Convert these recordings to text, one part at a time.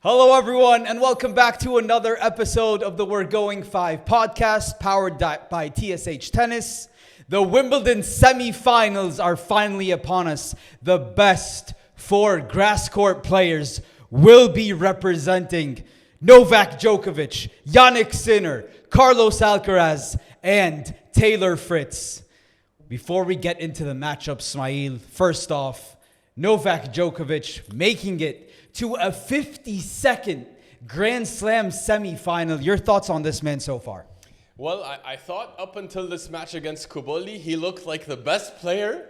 Hello, everyone, and welcome back to another episode of the We're Going 5 podcast, powered by TSH Tennis. The Wimbledon semifinals are finally upon us. The best four grass court players will be representing Novak Djokovic, Jannik Sinner, Carlos Alcaraz, and Taylor Fritz. Before we get into the matchup, Smail, first off, Novak Djokovic making it to a 52nd Grand Slam semifinal. Your thoughts on this man so far? Well, I thought up until this match against Cobolli, he looked like the best player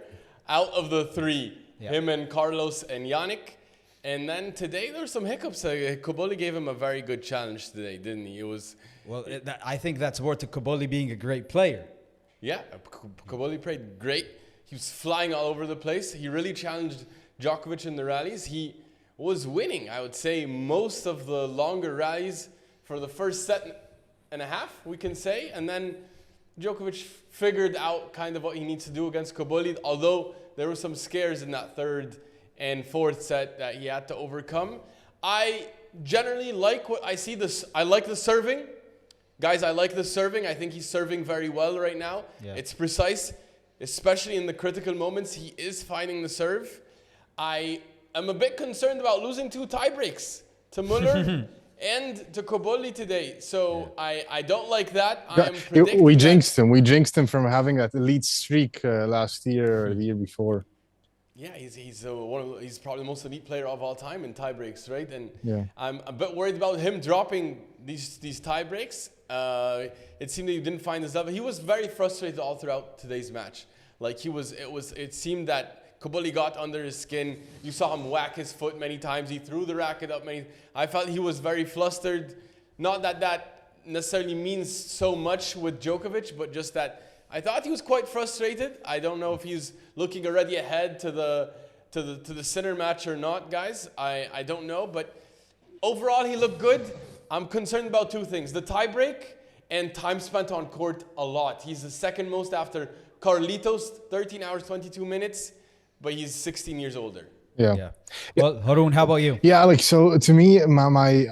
out of the three. Yeah. Him and Carlos and Jannik. And then today there were some hiccups. Cobolli gave him a very good challenge today, didn't he? I think that's worth to Cobolli being a great player. Yeah, Cobolli played great. He was flying all over the place. He really challenged Djokovic in the rallies. He was winning, I would say, most of the longer rallies for the first set and a half, we can say. And then Djokovic figured out kind of what he needs to do against Cobolli, although there were some scares in that third and fourth set that he had to overcome. I generally like what I see. I like the serving. Guys, I like the serving. I think he's serving very well right now. Yeah. It's precise, especially in the critical moments. He is finding the serve. I'm a bit concerned about losing two tie breaks to Muller and to Cobolli today. So yeah. I don't like that. We jinxed him. We jinxed him from having that elite streak last year or the year before. Yeah, he's probably the most elite player of all time in tie breaks, right? And yeah. I'm a bit worried about him dropping these tie breaks. It seemed that he didn't find his level. He was very frustrated all throughout today's match. Like it seemed that Cobolli got under his skin. You saw him whack his foot many times. He threw the racket up many. I felt he was very flustered. Not that necessarily means so much with Djokovic, but just that I thought he was quite frustrated. I don't know if he's looking already ahead to the Sinner match or not, guys. I don't know, but overall he looked good. I'm concerned about two things: the tiebreak and time spent on court a lot. He's the second most after Carlitos, 13 hours 22 minutes. But he's 16 years older. Yeah. Well, Haroon, how about you? Yeah, so to me, my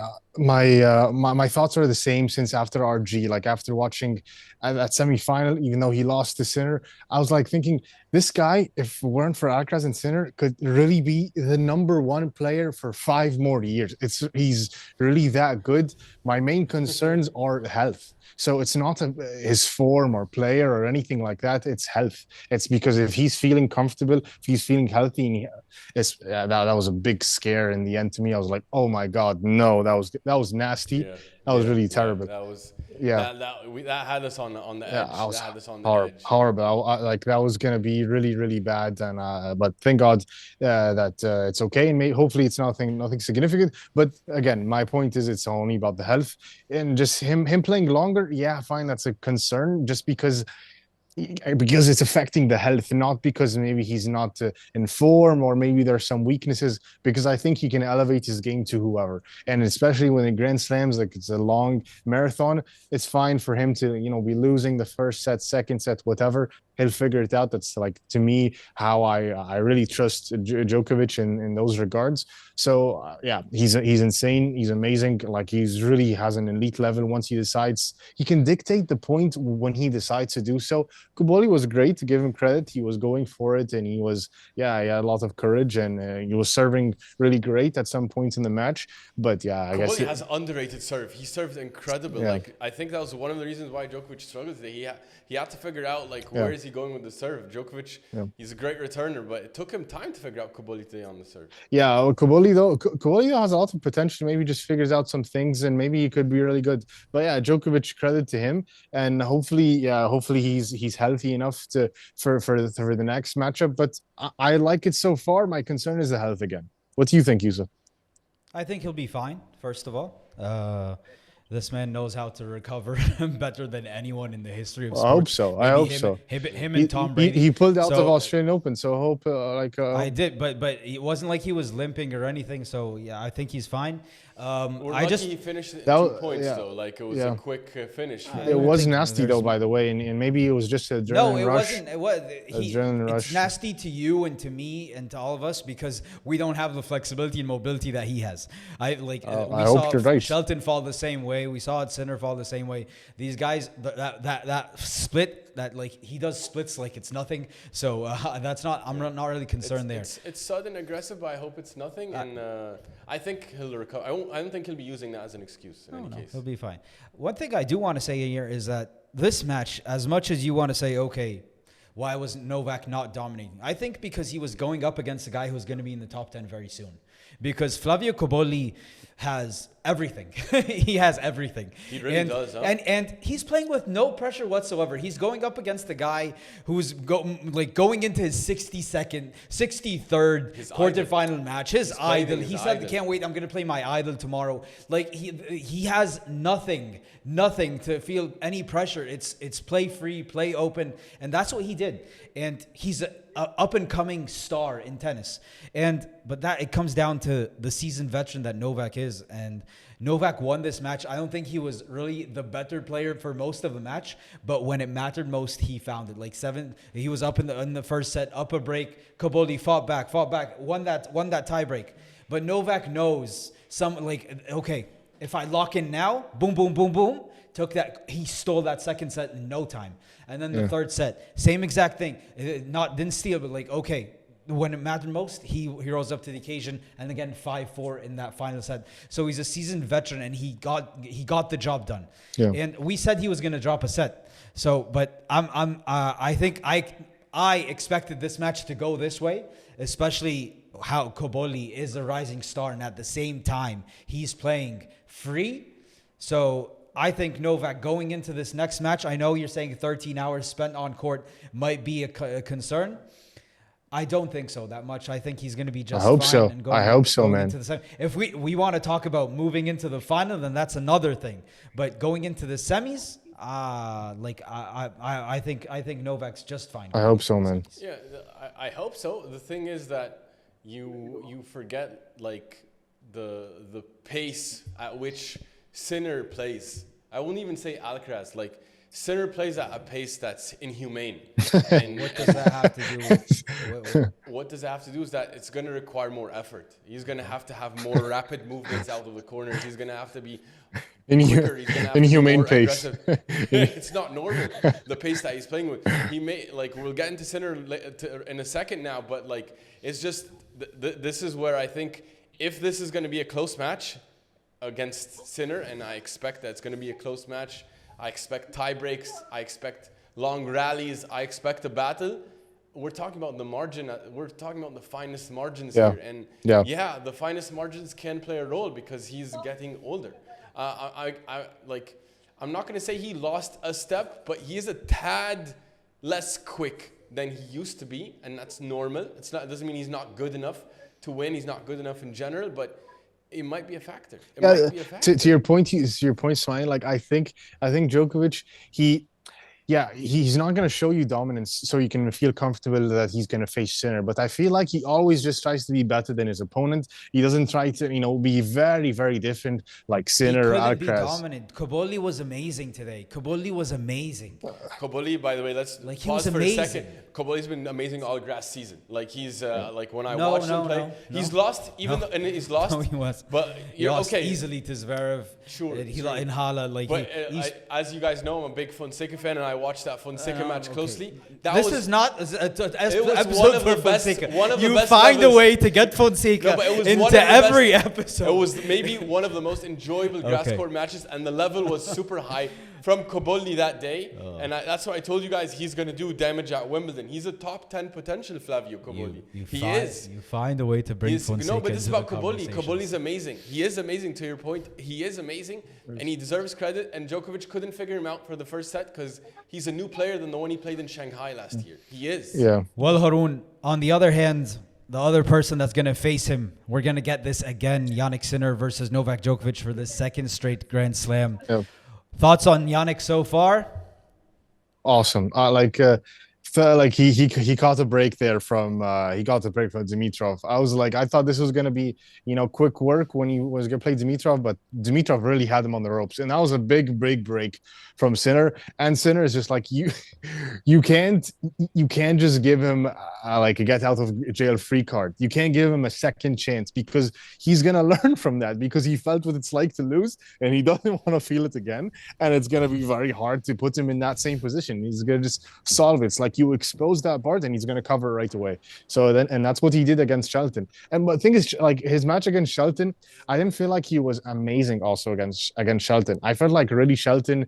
thoughts are the same since after RG. Like after watching that semifinal, even though he lost to Sinner, I was like thinking, this guy, if it weren't for Alcaraz and Sinner, could really be the number one player for 5 more years. He's really that good. My main concerns are health. So it's not his form or player or anything like that. It's health. It's because if he's feeling comfortable, if he's feeling healthy, that was a big scare in the end to me. I was like, oh my God, no, that was nasty. Yeah. That was really terrible. That had us on the edge. That had us on the edge. Horrible. Like that was gonna be really, really bad. And but thank God that it's okay, and hopefully it's nothing significant. But again, my point is it's only about the health and just him playing longer. Yeah, fine, that's a concern. Just because it's affecting the health, not because maybe he's not in form or maybe there's some weaknesses, because I think he can elevate his game to whoever. And especially when in Grand Slams, like it's a long marathon, it's fine for him to, be losing the first set, second set, whatever. He'll figure it out. That's like, to me, how I really trust Djokovic in those regards. So yeah, he's insane. He's amazing. Like he's really has an elite level. Once he decides, he can dictate the point when he decides to do so. Cobolli was great, to give him credit. He was going for it, and he had a lot of courage, and he was serving really great at some points in the match. But yeah, I guess Cobolli has underrated serve. He served incredible. Yeah. Like I think that was one of the reasons why Djokovic struggled today. He had to figure out where is he going with the serve. Djokovic, he's a great returner, but it took him time to figure out Cobolli today on the serve. Yeah, Cobolli though has a lot of potential. Maybe just figures out some things, and maybe he could be really good. But yeah, Djokovic, credit to him, and hopefully he's healthy enough for the next matchup. But I like it so far. My concern is the health again. What do you think, Yusuf? I think he'll be fine, first of all. This man knows how to recover better than anyone in the history of I hope sports. so. I Maybe hope him, so. Him and Tom Brady. He pulled out So, of Australian Open, so I hope I did, but it wasn't like he was limping or anything. So yeah, I think he's fine. We're I lucky just he finished at That 2 was- points yeah. though. Like it was Yeah. a quick finish. For I it him. don't was think nasty there's- though, by the way, and maybe it was just an adrenaline no, it rush. wasn't. It was. Adrenaline It's rush. nasty to you and to me and to all of us because we don't have the flexibility and mobility that he has. We I hope saw you're right. Shelton fall the same way. We saw Sinner fall the same way. These guys, that split. That like he does splits like it's nothing. So that's not. I'm not really concerned there. It's sudden aggressive, but I hope it's nothing. And I think he'll recover. I don't think he'll be using that as an excuse in any case. He'll be fine. One thing I do want to say here is that this match, as much as you want to say, okay, why was Novak not dominating? I think because he was going up against a guy who's going to be in the top 10 very soon. Because Flavio Cobolli has everything. He has everything. He really does, huh? And he's playing with no pressure whatsoever. He's going up against a guy who's going into his 63rd His quarterfinal match. His idol. his He said, idol. "Can't wait. I'm going to play my idol tomorrow." Like he has nothing to feel any pressure. It's play free, play open, and that's what he did. And he's a up and coming star in tennis. But that it comes down to the seasoned veteran that Novak is. And Novak won this match. I don't think he was really the better player for most of the match, but when it mattered most, he found it. He was up in the first set, up a break. Cobolli fought back, won that tie break. But Novak knows okay, if I lock in now, boom, boom, boom, boom. He stole that second set in no time. And then the third set, same exact thing. Didn't steal, but okay, when it mattered most, he rose up to the occasion, and again 5-4 in that final set. So he's a seasoned veteran, and he got the job done. Yeah. And we said he was going to drop a set. So, but I think I expected this match to go this way, especially how Cobolli is a rising star, and at the same time he's playing free. So I think Novak going into this next match, I know you're saying 13 hours spent on court might be a concern. I don't think so that much. I think he's going to be just I hope fine. so. And I hope so, going man. into the if we want to talk about moving into the final, then that's another thing. But going into the semis, I think Novak's just fine. I hope so, man. Yeah, I hope so. The thing is that you forget the pace at which Sinner plays. I won't even say Alcaraz. Sinner plays at a pace that's inhumane. And What does that have to do with? what does it have to do is that it's going to require more effort. He's going to have more rapid movements out of the corners. He's going to have to be quicker. He's gonna have to be Inhumane more pace. aggressive. It's not normal, the pace that he's playing with. He may we'll get into Sinner in a second now, but it's just this is where I think if this is going to be a close match against Sinner, and I expect that it's going to be a close match. I expect tie breaks. I expect long rallies. I expect a battle. We're talking about the margin. We're talking about the finest margins here. And the finest margins can play a role because he's getting older. I'm not going to say he lost a step, but he is a tad less quick than he used to be, and that's normal. It doesn't mean he's not good enough to win. He's not good enough in general, but it might be a factor. To your point, Smile. I think Djokovic, he's not going to show you dominance so you can feel comfortable that he's going to face Sinner. But I feel like he always just tries to be better than his opponent. He doesn't try to, be very, very different like Sinner or He couldn't be Alcaraz. dominant. Cobolli was amazing today. Cobolli was amazing. Cobolli, by the way, let's he pause was for amazing. a second. Cobolli's been amazing all grass season. He's when I No, watched no, him play, no, he's no. lost and he's lost. No, he was. But He you're lost okay. easily to Zverev. Sure, He sure. in Hala. But as you guys know, I'm a big Fonseca fan, and I watched that Fonseca match okay. closely. This is not an episode one of for the best- Fonseca. one of the You best find levels. a way to get Fonseca No, but it was one into of the every best- episode. It was maybe one of the most enjoyable grass Okay. court matches, and the level was super high from Cobolli that day. And that's what I told you guys. He's going to do damage at Wimbledon. He's a top 10 potential, Flavio Cobolli. He is. You find a way to bring Fonseca No, but this is into about the Cobolli. conversations. Cobolli's amazing. He is amazing, to your point. He is amazing, and he deserves credit. And Djokovic couldn't figure him out for the first set because he's a new player than the one he played in Shanghai last year. He is. Yeah. Well, Haroon, on the other hand, the other person that's going to face him, we're going to get this again, Jannik Sinner versus Novak Djokovic for the second straight Grand Slam. Yeah. Thoughts on Jannik so far? Awesome. Like he caught a break there from Dimitrov. I was like, I thought this was gonna be quick work when he was gonna play Dimitrov, but Dimitrov really had him on the ropes, and that was a big break from Sinner. And Sinner is just like you can't just give him like a get out of jail free card. You can't give him a second chance because he's gonna learn from that because he felt what it's like to lose and he doesn't want to feel it again. And it's gonna be very hard to put him in that same position. He's gonna just solve it. It's like you expose that part and he's going to cover it right away. So then, and that's what he did against Shelton. And the thing is, like his match against Shelton, I didn't feel like he was amazing also against Shelton. I felt like really Shelton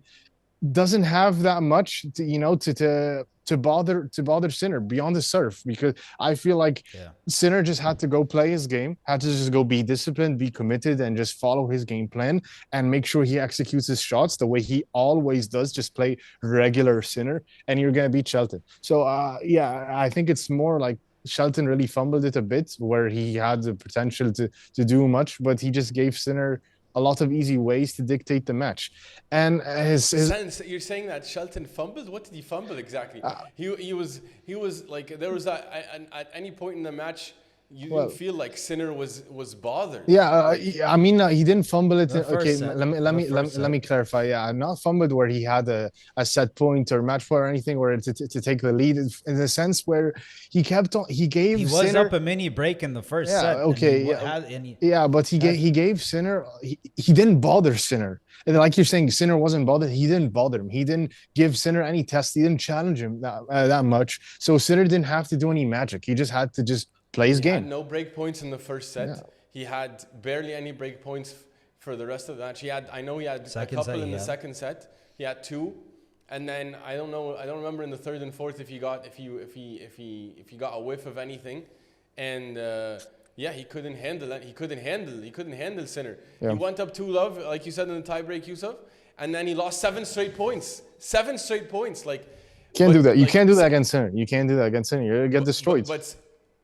doesn't have that much to bother Sinner beyond the serve, because I feel like Sinner just had to go play his game, had to just go be disciplined, be committed, and just follow his game plan and make sure he executes his shots the way he always does. Just play regular Sinner, and you're gonna beat Shelton. So I think it's more like Shelton really fumbled it a bit where he had the potential to do much, but he just gave Sinner a lot of easy ways to dictate the match. And you're saying that Shelton fumbled? What did he fumble exactly? He was like, there was at any point in the match you didn't feel like Sinner was bothered. I mean, he didn't fumble it. Okay, set. let me clarify. Yeah, not fumbled where he had a set point or match point or anything where to take the lead, in the sense where he kept on. He was Sinner, up a mini break in the first set. Okay, but he gave Sinner. He didn't bother Sinner. And like you're saying, Sinner wasn't bothered. He didn't bother him. He didn't give Sinner any test. He didn't challenge him that much. So Sinner didn't have to do any magic. He just had to just play his game. He had no break points in the first set. Yeah. He had barely any break points for the rest of the match. He had a couple in the second set. He had two, and then I don't remember in the third and fourth if he got a whiff of anything, and he couldn't handle it. He couldn't handle Sinner. Yeah. He went up 2-love, like you said in the tiebreak, Yusuf, and then he lost 7 straight points. 7 straight points, like. Can't do that. You can't do that against Sinner. You can't do that against Sinner. You're gonna get destroyed.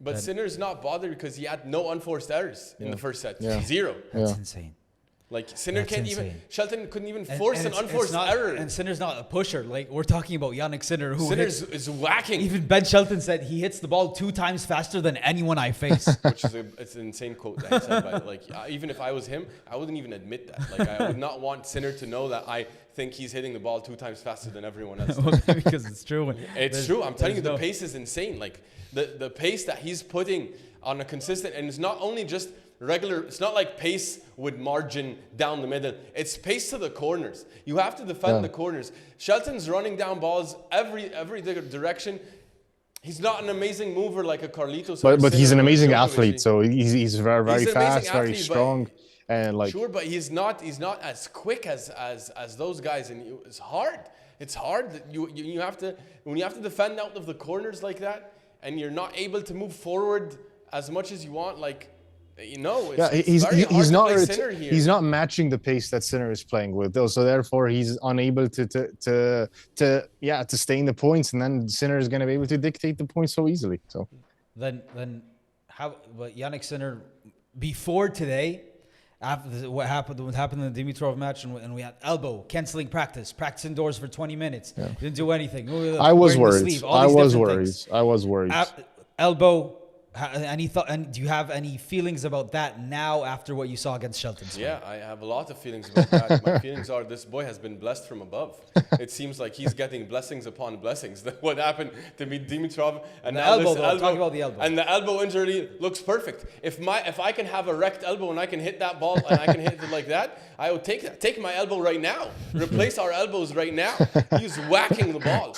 But Sinner's not bothered because he had no unforced errors in the first set. Yeah. 0. That's insane. Like Sinner Shelton couldn't even force an unforced error. And Sinner's not a pusher. Like we're talking about Jannik Sinner, who is whacking. Even Ben Shelton said he hits the ball 2 times faster than anyone I face. Which is it's an insane quote that he said. Like even if I was him, I wouldn't even admit that. Like I would not want Sinner to know that I think he's hitting the ball 2 times faster than everyone else. Because it's true. It's true. I'm telling you, the pace is insane. Like the pace that he's putting on a consistent, and it's not only just regular, it's not like pace with margin down the middle. It's pace to the corners. You have to defend the corners. Shelton's running down balls every direction. He's not an amazing mover like a Carlitos. But he's an amazing athlete. So he's very fast, very strong. And like, sure, but he's not as quick as those guys, and it's hard. It's hard that you have to, when you have to defend out of the corners like that, and you're not able to move forward as much as you want. Like, he's not matching the pace that Sinner is playing with, though. So therefore, he's unable to stay in the points, and then Sinner is going to be able to dictate the points so easily. So then how? But Jannik Sinner before today. After what happened in the Dimitrov match, and we had elbow canceling practice indoors for 20 minutes. Yeah. Didn't do anything. I was worried. I was worried. Elbow. And do you have any feelings about that now after what you saw against Shelton? Yeah, I have a lot of feelings about that. My feelings are this boy has been blessed from above. It seems like he's getting blessings upon blessings. What happened to Dimitrov and the elbow, talk about the elbow. And the elbow injury looks perfect. If I can have a wrecked elbow and I can hit that ball and I can hit it like that, I would take that. Take my elbow right now. Replace our elbows right now. He's whacking the ball.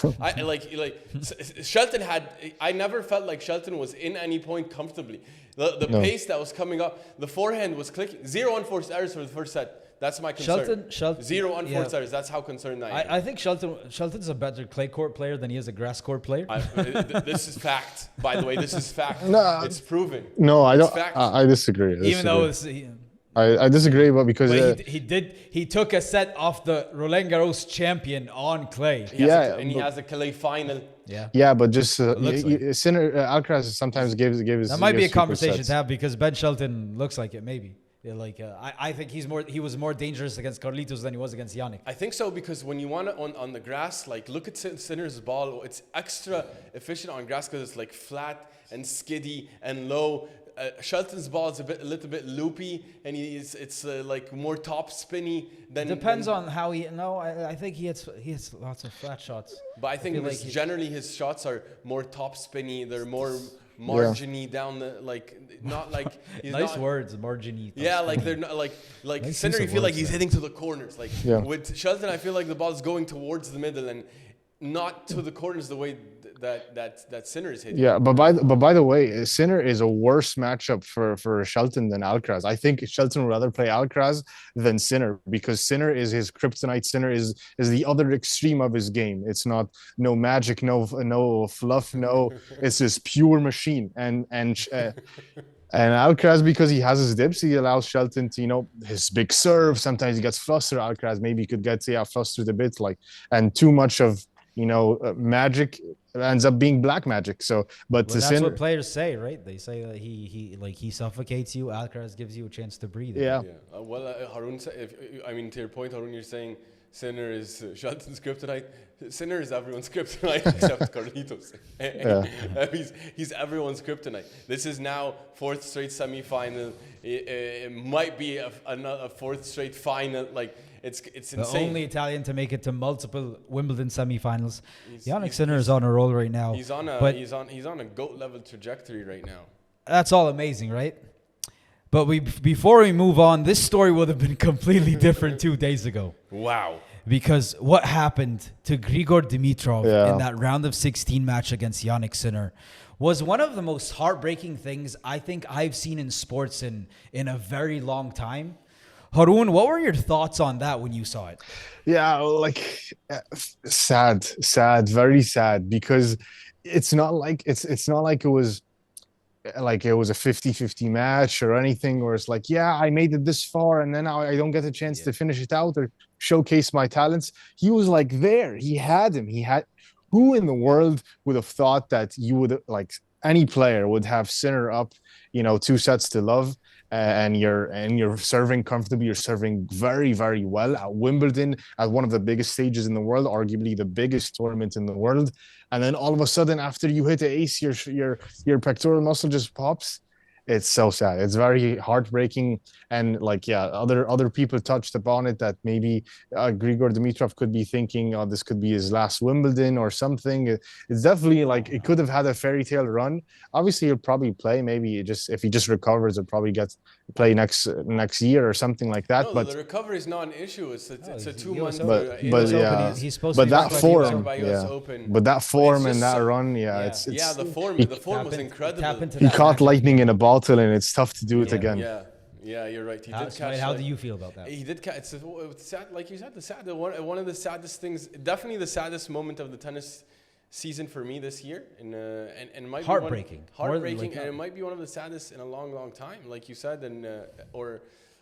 Shelton had. I never felt like Shelton was in any point comfortably. The pace that was coming up, the forehand was clicking. 0 unforced errors for the first set. That's my concern. Shelton 0 unforced errors. That's how concerned I am. I think Shelton's a better clay court player than he is a grass court player. This is fact. By the way, this is fact. No, it's proven. No, I don't. I disagree. Even though I disagree, but because But he took a set off the Roland Garros champion on clay. And he has a clay final. yeah, but just looks like Sinner Alcaraz sometimes gives That might be a gives people conversation sets. to have because Ben Shelton looks like it. Maybe I think he was more dangerous against Carlitos than he was against Jannik. I think so because when you want it on the grass, like look at Sinner's ball. It's extra efficient on grass because it's like flat and skiddy and low. Shelton's ball is a little bit loopy, and it's like more top spinny than. Depends on how he. No, I think he hits lots of flat shots. But I think like generally his shots are more top spinny. They're more marginy down the not like he's nice not, words, marginy. Yeah, like they're not like Nice Sinner. use You of feel like words he's there. hitting to the corners. Like Yeah. with Shelton, I feel like the ball's going towards the middle and not to the corners the way that Sinner is hitting. Yeah, but by the way, Sinner is a worse matchup for Shelton than Alcaraz. I think Shelton would rather play Alcaraz than Sinner because Sinner is his kryptonite. Sinner is the other extreme of his game. It's not no magic, no fluff, no. It's this pure machine. And Alcaraz, because he has his dips, he allows Shelton to, his big serve. Sometimes he gets flustered. Alcaraz maybe could get flustered a bit, and too much of magic ends up being black magic. So, but Well, that's Sinner, what players say, right? They say that he suffocates you. Alcaraz gives you a chance to breathe. yeah. Harun, to your point, Harun, you're saying Sinner is Shelton's kryptonite. Sinner is everyone's kryptonite except Carlitos. He's everyone's kryptonite. This is now fourth straight semifinal. It might be a fourth straight final. Like it's The insane. only Italian to make it to multiple Wimbledon semifinals. Jannik Sinner is on a roll right now. He's on a GOAT level trajectory right now. That's all amazing, right? But before we move on, this story would have been completely different 2 days ago. Wow. Because what happened to Grigor Dimitrov Yeah. in that round of 16 match against Jannik Sinner was one of the most heartbreaking things I think I've seen in sports in a very long time. Harun, what were your thoughts on that when you saw it? Yeah, sad, very sad, because it's not like it was like it was a 50-50 match or anything, or it's like, yeah, I made it this far and then I don't get a chance to finish it out or showcase my talents. He was like there. He had him. Who in the world would have thought that you would, like, any player would have Sinner up, 2-0 and you're serving comfortably, you're serving very, very well at Wimbledon, at one of the biggest stages in the world, arguably the biggest tournament in the world. And then all of a sudden, after you hit the ace, your pectoral muscle just pops. It's so sad. It's very heartbreaking. And other people touched upon it, that maybe Grigor Dimitrov could be thinking, oh, this could be his last Wimbledon or something. It's definitely like it could have had a fairy tale run. Obviously, he'll probably play. Maybe if he just recovers, he'll probably play next year or something like that. No, but the recovery is not an issue. It's a 2 month. He's supposed to be that back by form, the US Open. but that form It's and just that so- run, The form was incredible. he caught lightning in a bottle, and it's tough to do it again. Yeah, you're right. He did catch. How do you feel about that? He did catch. It's sad, like you said. One of the saddest things, definitely the saddest moment of the tennis season for me this year, and it might Heartbreaking. be heartbreaking, and it might be one of the saddest in a long, long time, like you said,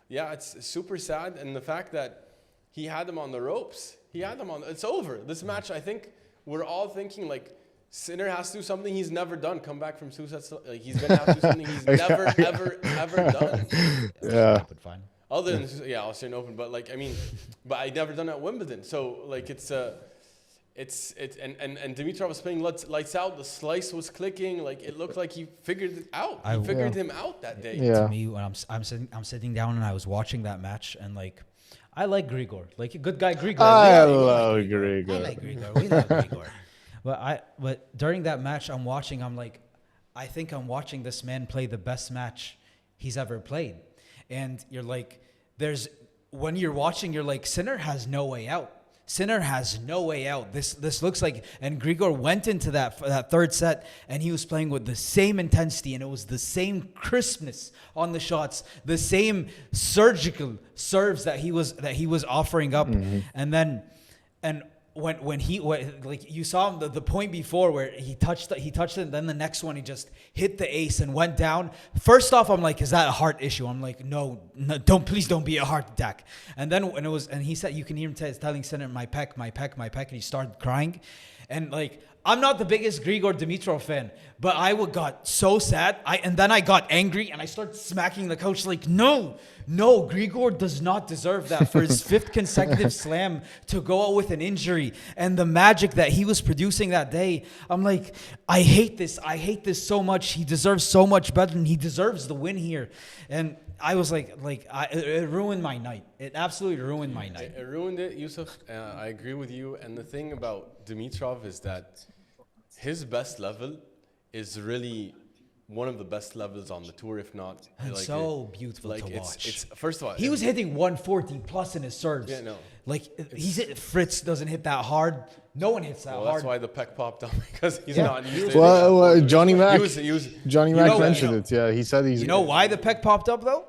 it's super sad, and the fact that he had him on the ropes, it's over. This match, I think we're all thinking like, Sinner has to do something he's never done. Come back from two sets. He's gonna have to do something he's never, ever done. Yeah. But fine. Other than Australian Open, but but I never done it at Wimbledon. So and Dimitrov was playing lights out. The slice was clicking. Like it looked like he figured it out. He figured him out that day. Yeah. To me, when I'm sitting down and I was watching that match, and I like Grigor, like a good guy Grigor. I We love like Grigor. I like Grigor. We love Grigor. But during that match, I'm watching. I'm like, I think I'm watching this man play the best match he's ever played. And you're like, when you're watching, you're like, Sinner has no way out. Sinner has no way out. This looks like, and Grigor went into that third set, and he was playing with the same intensity, and it was the same crispness on the shots, the same surgical serves that he was offering up, and like you saw him the point before where he touched it, and then the next one he just hit the ace and went down. First off, I'm like, is that a heart issue? I'm like, no, please don't be a heart attack. And then and he said, you can hear him telling Sinner, my pec, and he started crying. And like, I'm not the biggest Grigor Dimitrov fan, but I got so sad. And then I got angry and I started smacking the coach like, no, Grigor does not deserve that for his 5th consecutive slam to go out with an injury. And the magic that he was producing that day, I'm like, I hate this so much. He deserves so much better, and he deserves the win here. And I was like, it ruined my night. It absolutely ruined my night. It ruined it, Yusuf. I agree with you. And the thing about Dimitrov is that his best level is really one of the best levels on the tour, if not. And like so beautiful to watch. It's first of all, he was hitting 140 plus in his serves. Yeah, no. Like Fritz doesn't hit that hard. No one hits that hard. That's why the pec popped up, because he's not used to it. Well, Johnny Mac. Johnny Mac mentioned it. Yeah, he said he's. You know why the pec popped up though?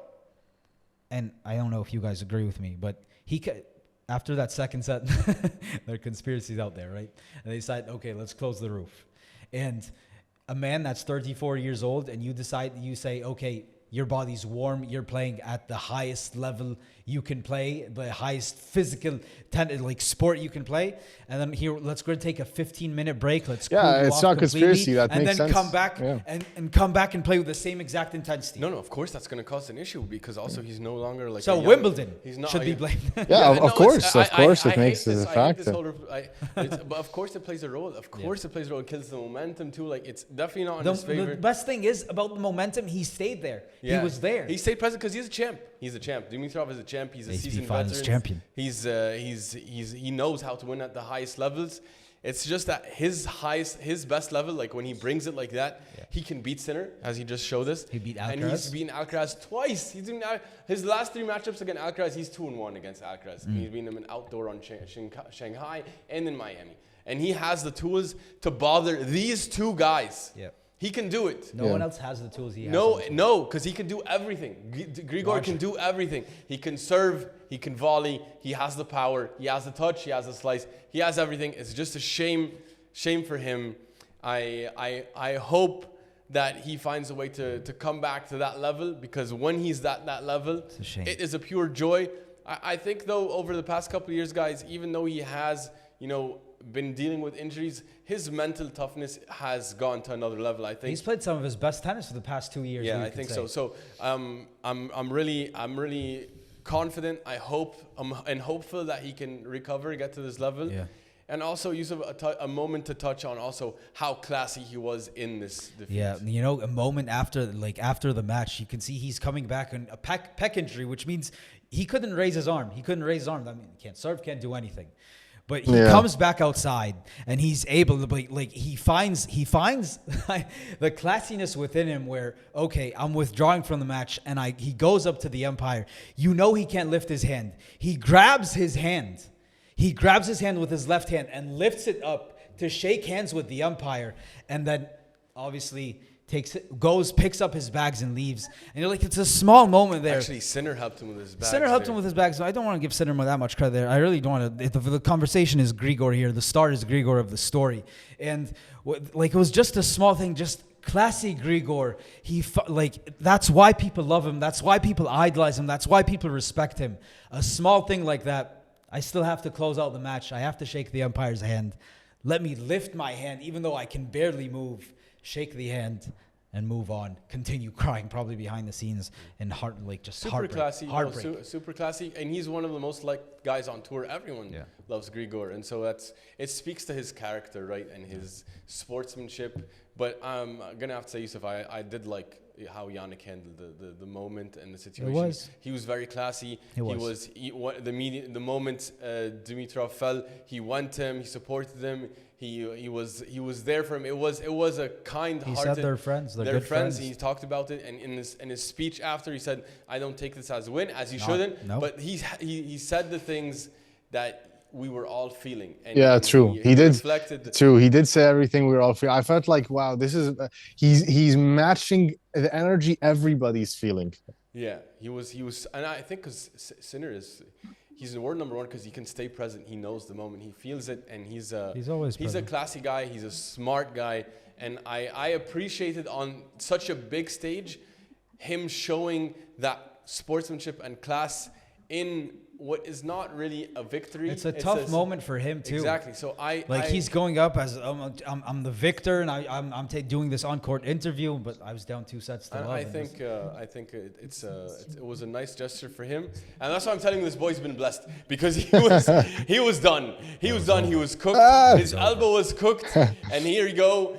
And I don't know if you guys agree with me, but after that second set, there are conspiracies out there, right? And they decide, okay, let's close the roof. And a man that's 34 years old, and you say, okay, your body's warm, you're playing at the highest level you can play, the highest physical sport you can play, and then let's go take a 15-minute break. Let's it's not conspiracy. That makes sense. And then come back and come back and play with the same exact intensity. No, of course that's going to cause an issue, because also he's no longer like. So Wimbledon should be blamed. Of course, it makes it a factor. But of course it plays a role. Of course it plays a role. It kills the momentum too. Like, it's definitely not in his favor. The best thing is about the momentum. He stayed there. Yeah. He was there. He stayed present because he's a champ. He's a champ. Dimitrov is a champ. He's a seasoned Finals veteran. champion. He knows how to win at the highest levels. It's just that his best level, like when he brings it like that, he can beat Sinner, as he just showed us. He beat Alcaraz. And he's beaten Alcaraz twice. He's doing his last 3 matchups against Alcaraz. He's 2-1 against Alcaraz. He's beaten him in outdoor on Shanghai and in Miami. And he has the tools to bother these 2 guys. Yeah. He can do it. No one else has the tools he has. No, because he can do everything. Grigor can do everything. He can serve, he can volley, he has the power, he has the touch, he has the slice, he has everything. It's just a shame for him. I hope that he finds a way to come back to that level, because when he's at that level, it is a pure joy. I think though, over the past couple of years, guys, even though he has, been dealing with injuries, his mental toughness has gone to another level. I think he's played some of his best tennis for the past 2 years. Yeah, I think so. So I'm really confident. I hope and hopeful that he can recover, get to this level. Yeah. And also use a moment to touch on also how classy he was in this defeat. Yeah, a moment after the match, you can see he's coming back on a pec injury, which means he couldn't raise his arm. That means he can't serve, can't do anything. But he comes back outside and he's able to he finds the classiness within him where, okay, I'm withdrawing from the match, and he goes up to the umpire. He can't lift his hand. He grabs his hand. He grabs his hand with his left hand and lifts it up to shake hands with the umpire, and then obviously picks up his bags and leaves. And you're like, it's a small moment there. Actually, Sinner helped him with his bags. So I don't want to give Sinner that much credit there. I really don't want to. The conversation is Grigor here. The star is Grigor of the story. And it was just a small thing, just classy Grigor. That's why people love him. That's why people idolize him. That's why people respect him. A small thing like that. I still have to close out the match. I have to shake the umpire's hand. Let me lift my hand, even though I can barely move. Shake the hand and move on. Continue crying, probably behind the scenes, and super classy, super classy. And he's one of the most liked guys on tour. Everyone loves Grigor, and so it speaks to his character, right, and his sportsmanship. But I'm gonna have to say, Yusuf, I did like how Jannik handled the moment and the situation. He was very classy. The moment Dimitrov fell, he went to him, he supported him. He was there for him. It was a kind-hearted. He said they're friends. They're good friends. He talked about it, and in his speech after, he said, "I don't take this as a win," as he shouldn't. No. But he said the things that we were all feeling. And true. He did. True. He did say everything we were all feeling. I felt like, wow, this is he's matching the energy everybody's feeling. Yeah, he was, and I think because Sinner he's the world number one because he can stay present. He knows the moment. He feels it, and he's always a present. classy guy. He's a smart guy, and I appreciated on such a big stage him showing that sportsmanship and class in what is not really a victory. It's a tough moment for him too. Exactly. So he's going up as I'm the victor, and I'm doing this on-court interview, but I was down 2 sets to 0. I think it was a nice gesture for him, and that's why I'm telling you this boy's been blessed, because he was done. He was done. He was cooked. His elbow was cooked, and here you go.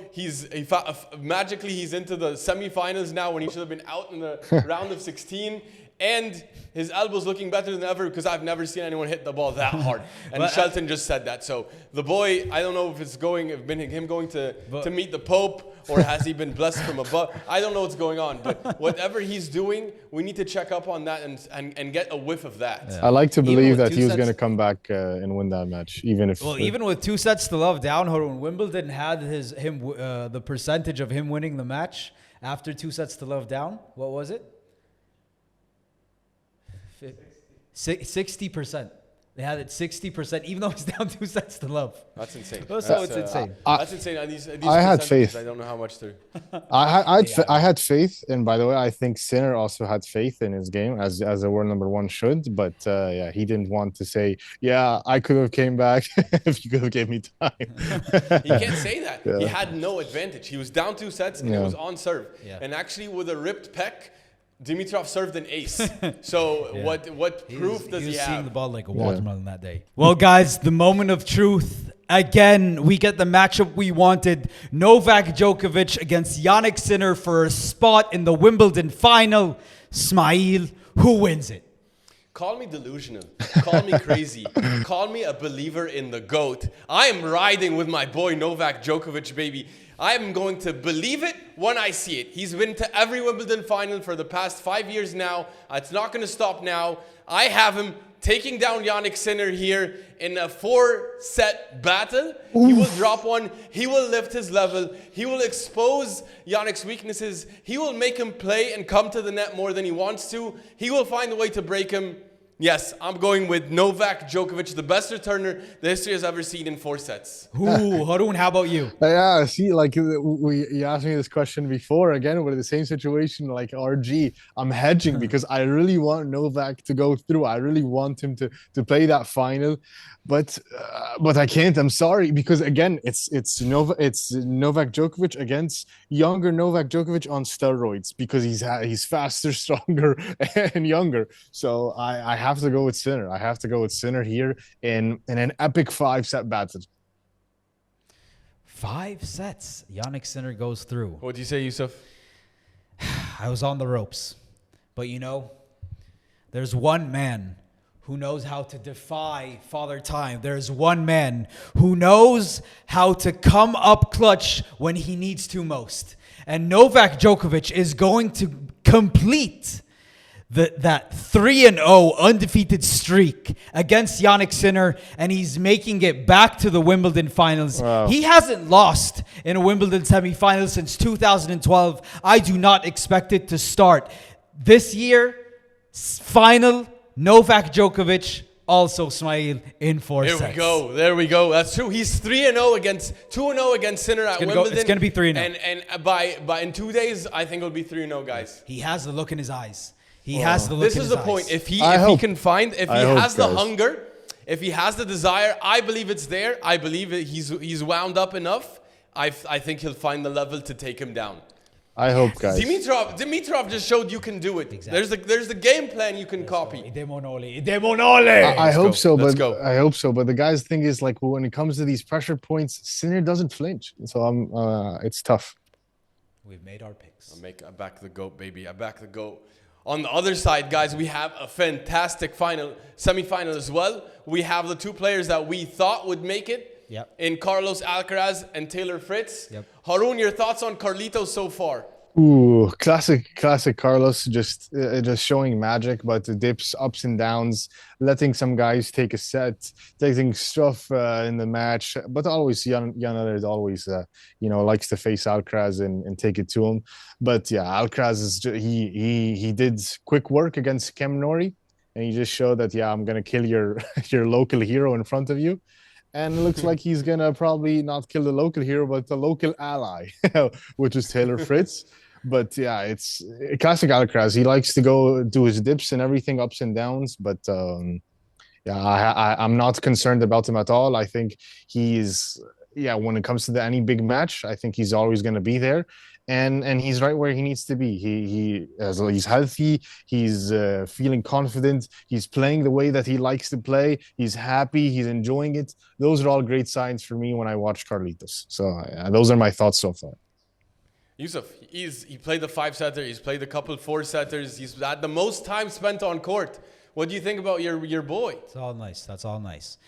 Magically he's into the semifinals now when he should have been out in the round of 16. And his elbow's looking better than ever, because I've never seen anyone hit the ball that hard. And Shelton just said that. So the boy, I don't know if it's going to meet the Pope, or has he been blessed from above. I don't know what's going on. But whatever he's doing, we need to check up on that and get a whiff of that. Yeah. I like to believe that he was going to come back and win that match, even with 2 sets to love down, when Wimbledon had the percentage of him winning the match after 2 sets to love down. What was it? 60%. They had it 60%, even though it's down 2 sets to love. That's insane. It's insane. That's insane. And these I had faith. I don't know how much they're. I had faith, and by the way, I think Sinner also had faith in his game, as a world number one should. But he didn't want to say, "Yeah, I could have came back if you could have gave me time." He can't say that. Yeah. He had no advantage. He was down 2 sets, and he was on serve. Yeah. And actually, with a ripped pec, Dimitrov served an ace. So what proof does he have? He was seeing the ball like a watermelon that day. Well, guys, the moment of truth. Again, we get the matchup we wanted. Novak Djokovic against Jannik Sinner for a spot in the Wimbledon final. Smail, who wins it? Call me delusional. Call me crazy. Call me a believer in the GOAT. I am riding with my boy Novak Djokovic, baby. I am going to believe it when I see it. He's been to every Wimbledon final for the past 5 years now. It's not going to stop now. I have him taking down Jannik Sinner here in a 4-set battle. Oof. He will drop one. He will lift his level. He will expose Jannik's weaknesses. He will make him play and come to the net more than he wants to. He will find a way to break him. Yes, I'm going with Novak Djokovic, the best returner the history has ever seen in 4 sets. Ooh, Harun, how about you? Yeah, see, like you asked me this question before. Again, we're in the same situation like RG. I'm hedging because I really want Novak to go through. I really want him to play that final, but I can't. I'm sorry, because again, it's Novak Djokovic against younger Novak Djokovic on steroids, because he's faster, stronger, and younger. So I have to go with Sinner. I have to go with Sinner here in an epic 5-set battle. 5 sets. Jannik Sinner goes through. What do you say, Yusuf? I was on the ropes. But there's one man who knows how to defy Father Time. There's one man who knows how to come up clutch when he needs to most. And Novak Djokovic is going to complete that 3-0 undefeated streak against Jannik Sinner, and he's making it back to the Wimbledon finals. Wow. He hasn't lost in a Wimbledon semifinal since 2012. I do not expect it to start this year. Final, Novak Djokovic, also Smail in 4 sets. There we go. That's true. He's 2-0 against Sinner at Wimbledon. It's going to be 3-0. And by in 2 days, I think it'll be 3-0, guys. He has the look in his eyes. He has the look in his eyes. This is the point. If he has the hunger, if he has the desire, I believe it's there. I believe he's wound up enough. I think he'll find the level to take him down. I hope, guys. Dimitrov just showed you can do it. Exactly. There's the game plan you can copy. I hope so, but the guys' thing is, like, when it comes to these pressure points, Sinner doesn't flinch. So it's tough. We've made our picks. I back the GOAT, baby. I back the GOAT. On the other side, guys, we have a fantastic semifinal as well. We have the 2 players that we thought would make it. Yep. In Carlos Alcaraz and Taylor Fritz. Yep. Harun, your thoughts on Carlitos so far? Ooh, classic Carlos, just showing magic, but the dips, ups and downs, letting some guys take a set, taking stuff in the match, but always Jan always likes to face Alcaraz and take it to him. But yeah, Alcaraz he did quick work against Cam Norrie. and he just showed that, yeah, I'm gonna kill your your local hero in front of you. And it looks like he's gonna probably not kill the local hero, but the local ally, which is Taylor Fritz. But yeah, it's classic Alcaraz. He likes to go do his dips and everything, ups and downs. But yeah, I'm not concerned about him at all. I think he's, yeah, when it comes to any big match, I think he's always going to be there, and he's right where he needs to be. He's healthy. He's feeling confident. He's playing the way that he likes to play. He's happy. He's enjoying it. Those are all great signs for me when I watch Carlitos. So those are my thoughts so far. Yusuf, he played the 5-setter. He's played a couple 4-setters. He's had the most time spent on court. What do you think about your boy? It's all nice. That's all nice.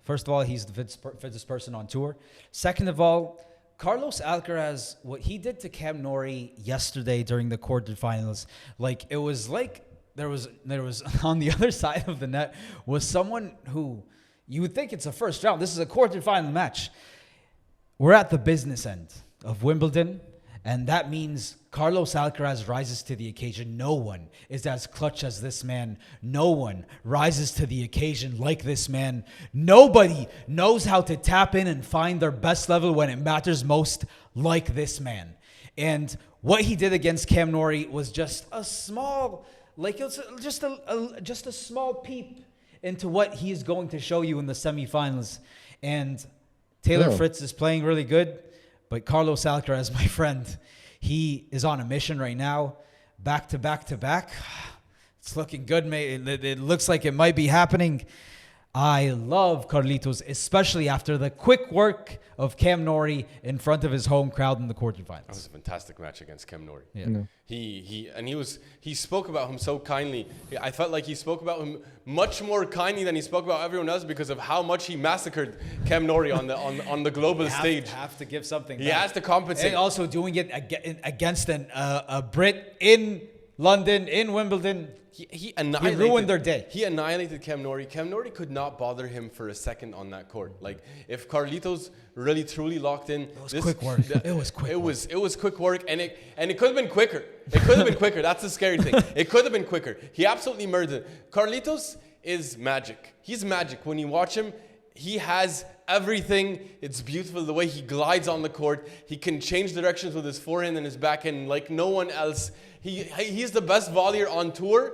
First of all, he's the fittest person on tour. Second of all, Carlos Alcaraz, what he did to Cam Norrie yesterday during the quarterfinals, like it was like there was on the other side of the net was someone who you would think it's a first round. This is a quarterfinal match. We're at the business end of Wimbledon. And that means Carlos Alcaraz rises to the occasion. No one is as clutch as this man. No one rises to the occasion like this man. Nobody knows how to tap in and find their best level when it matters most like this man. And what he did against Cam Norrie was just a small, like it was just a small peep into what he is going to show you in the semifinals. And Taylor Fritz is playing really good. But Carlos Alcaraz, my friend, he is on a mission right now. Back to back to back. It's looking good, mate. It looks like it might be happening. I love Carlitos, especially after the quick work of Cam Norrie in front of his home crowd in the quarterfinals. That was a fantastic match against Cam Norrie. Yeah. He spoke about him so kindly. I felt like he spoke about him much more kindly than he spoke about everyone else because of how much he massacred Cam Norrie on the global stage. Have to give something. He back. has to compensate. And also doing it against a Brit in London, in Wimbledon. He ruined their day. He annihilated Cam Norrie. Cam Norrie could not bother him for a second on that court. Like if Carlitos really truly locked in, it was quick work. It was quick. It was quick work, and it could have been quicker. It could have been quicker. That's the scary thing. It could have been quicker. He absolutely murdered. Carlitos is magic. He's magic. When you watch him, he has everything. It's beautiful the way he glides on the court. He can change directions with his forehand and his backhand like no one else. He's the best volleyer on tour.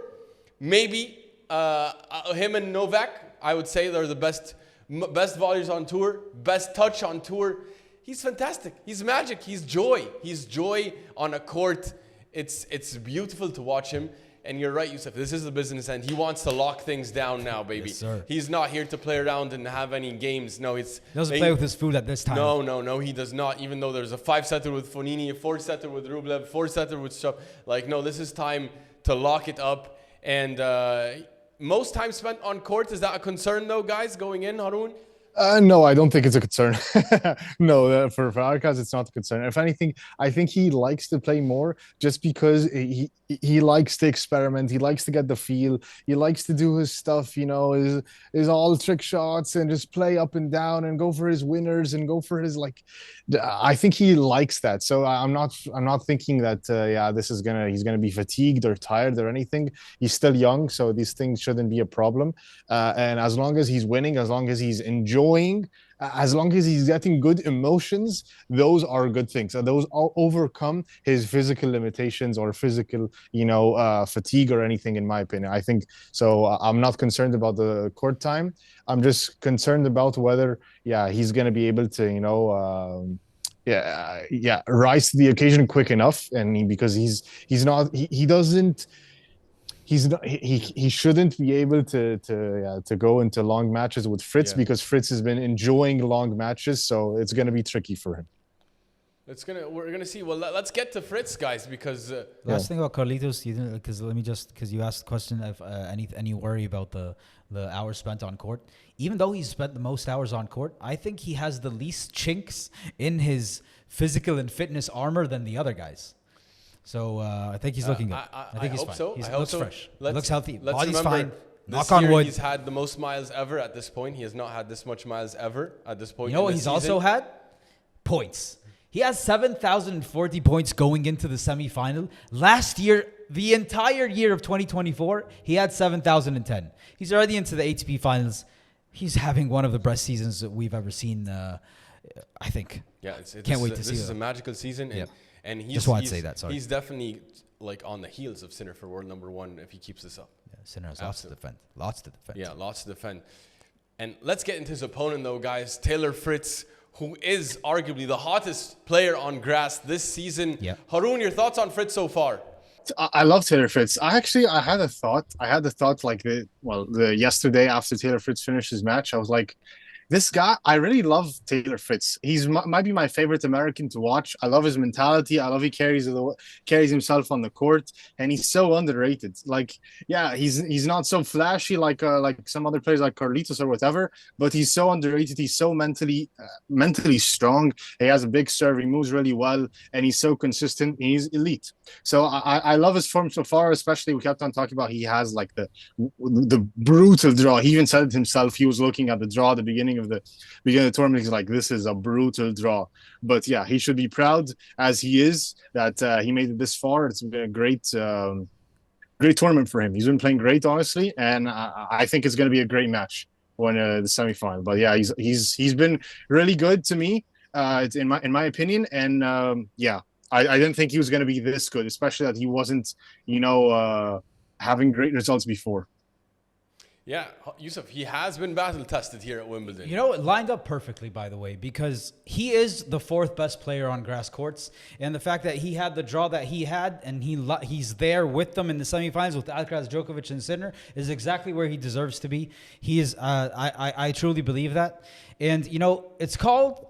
Maybe him and Novak, I would say they're the best volleyers on tour, best touch on tour. He's fantastic. He's magic. He's joy. He's joy on a court. It's beautiful to watch him. And you're right, Yusuf. This is the business end. He wants to lock things down now, baby. Yes, sir. He's not here to play around and have any games. No, he doesn't play with his food at this time. No, he does not. Even though there's a 5-setter with Fonini, a 4-setter with Rublev, 4-setter with Struff. Like, no, this is time to lock it up. And most time spent on court, is that a concern though, guys, going in, Haroon? No, I don't think it's a concern. No, for Alcaraz, it's not a concern. If anything, I think he likes to play more just because he likes to experiment. He likes to get the feel. He likes to do his stuff, his all trick shots and just play up and down and go for his winners and go for his I think he likes that. So I'm not thinking that he's gonna be fatigued or tired or anything. He's still young, so these things shouldn't be a problem. And as long as he's winning, as long as he's enjoying, as long as he's getting good emotions, those are good things. So those all overcome his physical limitations or physical, fatigue or anything, in my opinion. I think so. I'm not concerned about the court time. I'm just concerned about whether, he's going to be able to, rise to the occasion quick enough. And because he shouldn't be able to go into long matches with Fritz because Fritz has been enjoying long matches, so it's going to be tricky for him. We're gonna see. Well, let's get to Fritz, guys, because last thing about Carlitos, because you asked the question of any worry about the hours spent on court. Even though he's spent the most hours on court, I think he has the least chinks in his physical and fitness armor than the other guys. So I think he's looking good. I think he's fine. So. He looks fresh. He looks healthy. Body's remember, fine. Knock on wood. He's had the most miles ever at this point. He has not had this much miles ever at this point. You know what he's also had? Points. He has 7,040 points going into the semifinal. Last year, the entire year of 2024, he had 7,010. He's already into the ATP finals. He's having one of the best seasons that we've ever seen, I think. Yeah, Can't wait to see this is it. a magical season. And, Yeah. and Just wanted to say that, sorry. He's definitely like on the heels of Sinner for world number one if he keeps this up. Yeah, Sinner has lots to defend. Lots to defend. Yeah, lots to defend. And let's get into his opponent, though, guys. Taylor Fritz, who is arguably the hottest player on grass this season. Yeah. Haroon, your thoughts on Fritz so far? I love Taylor Fritz. I had a thought. Like yesterday after Taylor Fritz finished his match, I was like, this guy, I really love Taylor Fritz. He's might be my favorite American to watch. I love his mentality. I love he carries himself on the court, and he's so underrated. Like, yeah, he's not so flashy like some other players like Carlitos or whatever, but he's so underrated. He's so mentally strong. He has a big serve. He moves really well, and he's so consistent. He's elite. So I love his form so far. Especially we kept on talking about he has like the brutal draw. He even said it himself. He was looking at the draw at the beginning of the tournament. He's like, this is a brutal draw. But yeah, he should be proud as he is that he made it this far. It's been a great tournament for him. He's been playing great, honestly, and I think it's going to be a great match when the semifinal. But yeah, he's been really good to me, in my opinion, and yeah. I didn't think he was going to be this good, especially that he wasn't, having great results before. Yeah, Yusuf, he has been battle tested here at Wimbledon. You know, it lined up perfectly, by the way, because he is the fourth best player on grass courts. And the fact that he had the draw that he had and he's there with them in the semifinals with Alcaraz, Djokovic, and Sinner is exactly where he deserves to be. He is, I truly believe that. And, it's called...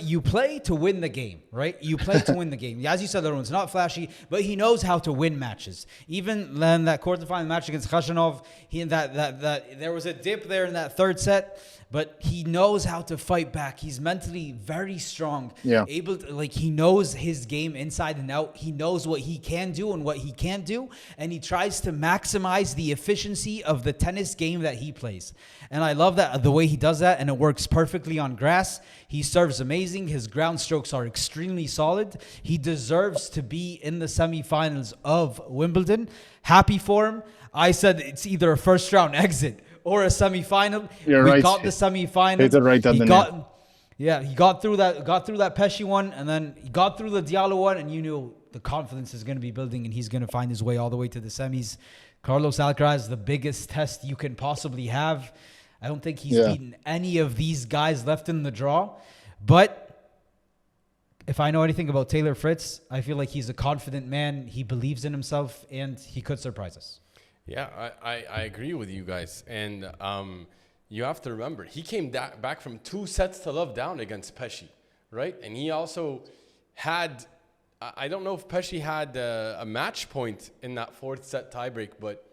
You play to win the game, right? You play to win the game. As you said, it's not flashy, but he knows how to win matches. Even then, that quarterfinal match against Khachanov, there was a dip there in that third set, but he knows how to fight back. He's mentally very strong. Yeah. Able to, he knows his game inside and out. He knows what he can do and what he can't do, and he tries to maximize the efficiency of the tennis game that he plays. And I love that the way he does that, and it works perfectly on grass. He serves amazing. His ground strokes are extremely solid. He deserves to be in the semifinals of Wimbledon. Happy for him. I said it's either a first round exit or a semifinal. You're we right. got the semifinal. Hit it right down the net. Yeah, he got through that Pesci one, and then he got through the Diallo one, and you knew the confidence is going to be building, and he's going to find his way all the way to the semis. Carlos Alcaraz, the biggest test you can possibly have. I don't think he's beaten any of these guys left in the draw. But if I know anything about Taylor Fritz, I feel like he's a confident man. He believes in himself, and he could surprise us. Yeah, I agree with you guys. And you have to remember, he came back from 2 sets to love down against Pesci, right? And he also had, I don't know if Pesci had a match point in that 4th set tiebreak, but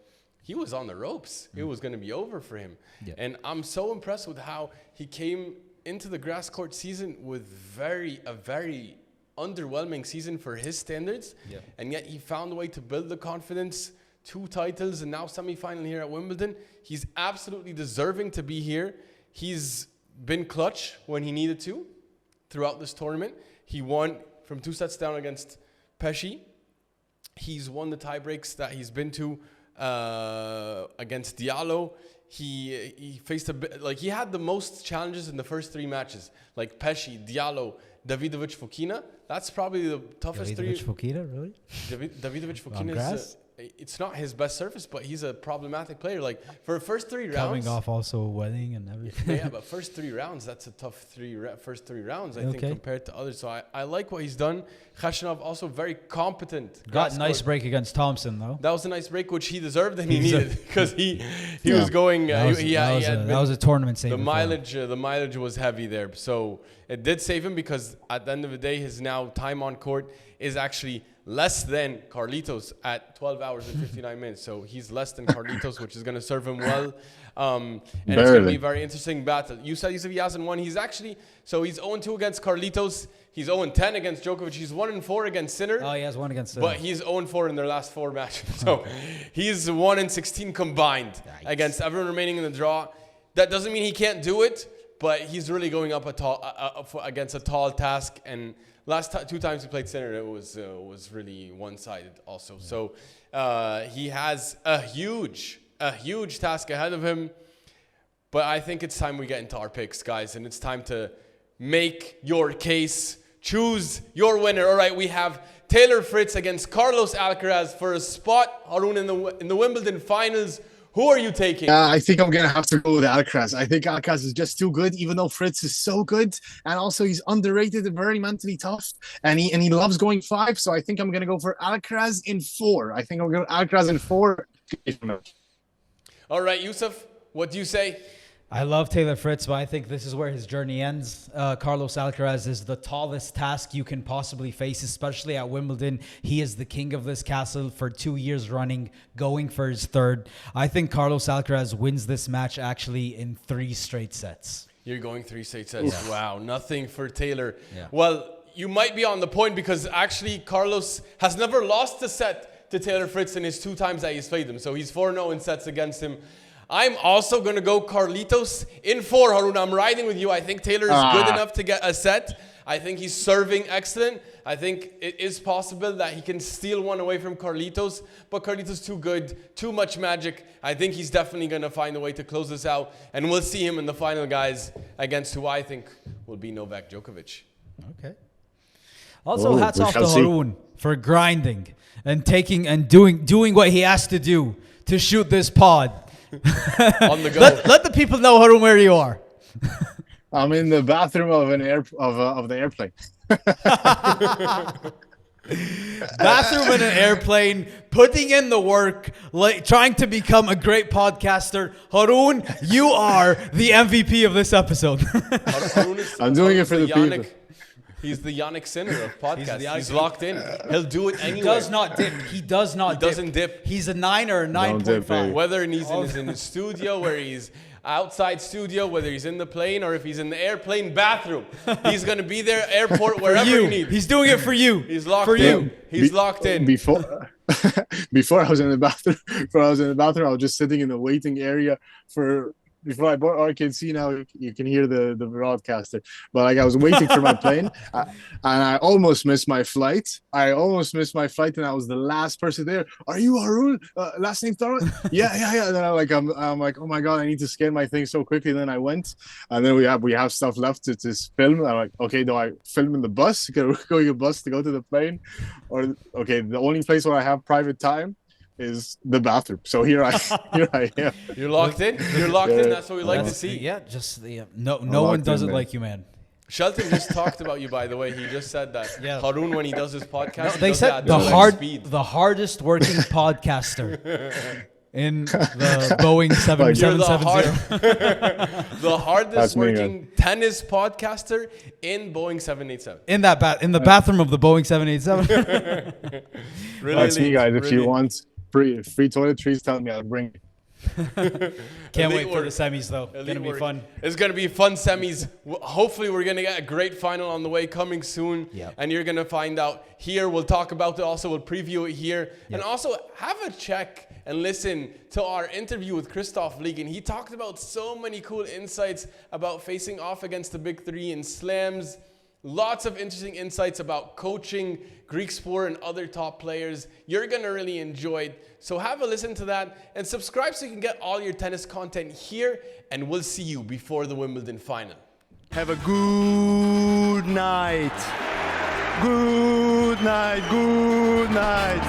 he was on the ropes. It was going to be over for him. Yeah. And I'm so impressed with how he came into the grass court season with a very underwhelming season for his standards. Yeah. And yet he found a way to build the confidence, 2 titles, and now semifinal here at Wimbledon. He's absolutely deserving to be here. He's been clutch when he needed to throughout this tournament. He won from 2 sets down against Pesci. He's won the tie breaks that he's been to against Diallo. He faced he had the most challenges in the first 3 matches, like Pesci, Diallo, Davidovich, Fokina. That's probably the toughest Davidovich, 3. Fokina, really? Davidovich Fokina is it's not his best surface, but he's a problematic player. Like for the first 3 rounds, coming off also a wedding and everything. Yeah, but first 3 rounds, that's a tough first 3 rounds, I think, compared to others. So I like what he's done. Khachanov also very competent. Got a nice break against Thompson, though. That was a nice break, which he deserved and he needed, because he was going. That was a tournament save. The mileage was heavy there, so it did save him, because at the end of the day, his now time on court is actually less than Carlitos at 12 hours and 59 minutes. So he's less than Carlitos, which is going to serve him well. And it's going to be a very interesting battle. You said he hasn't won. He's 0-2 against Carlitos. He's 0-10 against Djokovic. He's 1-4 against Sinner. Oh, he has 1 against Sinner. But he's 0-4 in their last 4 matches. So he's 1-16 combined against everyone remaining in the draw. That doesn't mean he can't do it, but he's really going up against a tall task. And last 2 times he played Sinner, it was really one-sided also. Yeah. So He has a huge task ahead of him. But I think it's time we get into our picks, guys, and it's time to make your case. Choose your winner. All right, we have Taylor Fritz against Carlos Alcaraz for a spot, Haroon, in the Wimbledon finals. Who are you taking? I think I'm going to have to go with Alcaraz. I think Alcaraz is just too good, even though Fritz is so good. And also he's underrated and very mentally tough. And he loves going 5. So I think I'm going to go for Alcaraz in 4. I think I'm going to go Alcaraz in 4. All right, Yusuf, what do you say? I love Taylor Fritz, but I think this is where his journey ends. Carlos Alcaraz is the tallest task you can possibly face, especially at Wimbledon. He is the king of this castle for 2 years running, going for his 3rd. I think Carlos Alcaraz wins this match actually in 3 straight sets. You're going 3 straight sets. Yeah. Wow, nothing for Taylor. Yeah. Well, you might be on the point because actually Carlos has never lost a set to Taylor Fritz in his 2 times that he's played him. So he's 4-0 in sets against him. I'm also going to go Carlitos in 4, Haroon. I'm riding with you. I think Taylor is good enough to get a set. I think he's serving excellent. I think it is possible that he can steal one away from Carlitos. But Carlitos too good, too much magic. I think he's definitely going to find a way to close this out. And we'll see him in the final, guys, against who I think will be Novak Djokovic. Okay. Also, hats off to Haroon for grinding and taking and doing what he has to do to shoot this pod. On the go. Let the people know, Haroon, where you are. I'm in the bathroom of the airplane. Bathroom in an airplane, putting in the work, like trying to become a great podcaster. Haroon, you are the MVP of this episode. I'm doing it for the people. He's the Jannik Sinner of podcasts. He's locked in. He'll do it anyway. He does not dip. He doesn't dip. He's a 9 or a 9.5. Whether he's in his studio, where he's outside studio, whether he's in the plane or if he's in the airplane bathroom, he's going to be there, airport, wherever you need. He's doing it for you. He's locked in. He's locked in. Before I was in the bathroom, I was just sitting in the waiting area before I bought Arcade C. Now you can hear the broadcaster, but like I was waiting for my plane, and I almost missed my flight. And I was the last person there. Are you Haroon? Last name Thorne? Yeah. And then I'm like, oh my god, I need to scan my thing so quickly. And then I went, and then we have stuff left to film. I'm like, okay, do I film in the bus? Going a bus to go to the plane, or okay, the only place where I have private time is the bathroom. So here I am. You're locked in. You're locked in. That's what we like to see. Yeah, no one does it like you, man. Shelton just talked about you, by the way. He just said that Haroon, when he does his podcast, they said the hardest working podcaster in the Boeing 777. The hardest working tennis podcaster in Boeing 787. In the bathroom of the Boeing 787. Really, that's me, guys. If you want free toiletries, tell me, I'll bring it. Can't wait for the semis, though. It's going to be fun. It's going to be fun semis. Hopefully, we're going to get a great final on the way coming soon. Yep. And you're going to find out here. We'll talk about it. Also, we'll preview it here. Yep. And also, have a check and listen to our interview with Christoph Liegen. He talked about so many cool insights about facing off against the big 3 in slams. Lots of interesting insights about coaching, Greek sport, and other top players. You're going to really enjoy it. So have a listen to that and subscribe so you can get all your tennis content here. And we'll see you before the Wimbledon final. Have a good night. Good night. Good night.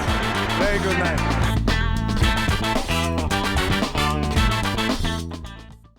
Very good night.